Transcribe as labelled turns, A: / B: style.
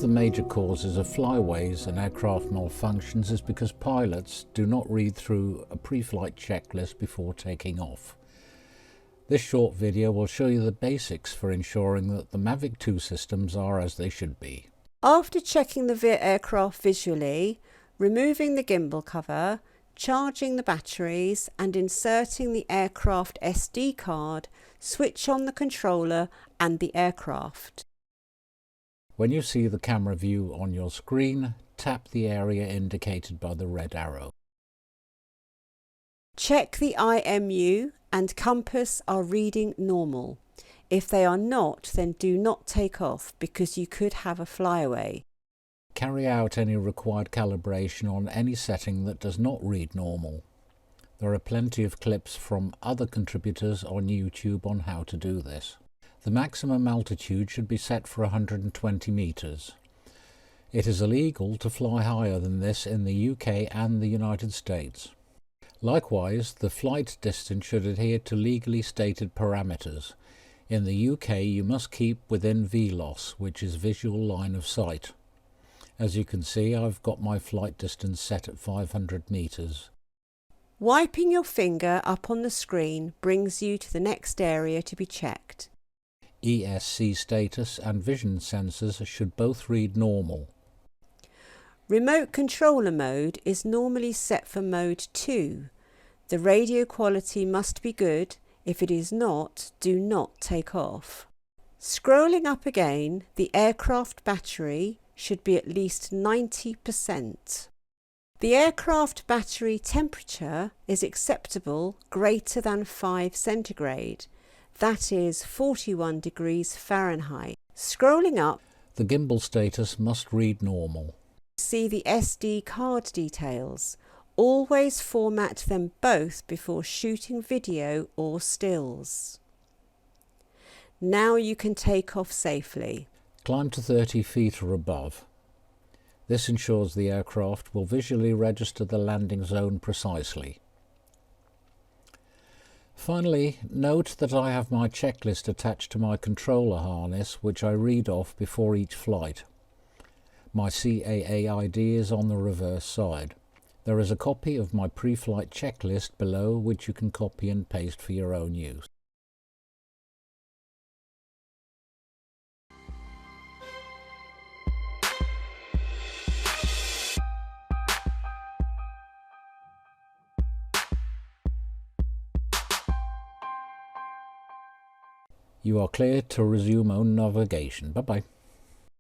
A: the major causes of flyways and aircraft malfunctions is because pilots do not read through a pre-flight checklist before taking off. This short video will show you the basics for ensuring that the Mavic 2 systems are as they should be.
B: After checking the aircraft visually, removing the gimbal cover, charging the batteries and inserting the aircraft SD card, switch on the controller and the aircraft.
A: When you see the camera view on your screen, tap the area indicated by the red arrow.
B: Check the IMU and compass are reading normal. If they are not, then do not take off because you could have a flyaway.
A: Carry out any required calibration on any setting that does not read normal. There are plenty of clips from other contributors on YouTube on how to do this. The maximum altitude should be set for 120 meters. It is illegal to fly higher than this in the UK and the United States. Likewise, the flight distance should adhere to legally stated parameters. In the UK, you must keep within VLOS, which is visual line of sight. As you can see, I've got my flight distance set at 500 meters.
B: Wiping your finger up on the screen brings you to the next area to be checked.
A: ESC status and vision sensors should both read normal.
B: Remote controller mode is normally set for mode 2. The radio quality must be good. If it is not, do not take off. Scrolling up again, the aircraft battery should be at least 90%. The aircraft battery temperature is acceptable greater than 5 centigrade. That is 41 degrees Fahrenheit. Scrolling up,
A: the gimbal status must read normal.
B: See the SD card details. Always format them both before shooting video or stills. Now you can take off safely.
A: Climb to 30 feet or above. This ensures the aircraft will visually register the landing zone precisely. Finally, note that I have my checklist attached to my controller harness, which I read off before each flight. My CAA ID is on the reverse side. There is a copy of my pre-flight checklist below, which you can copy and paste for your own use. You are clear to resume own navigation. Bye-bye.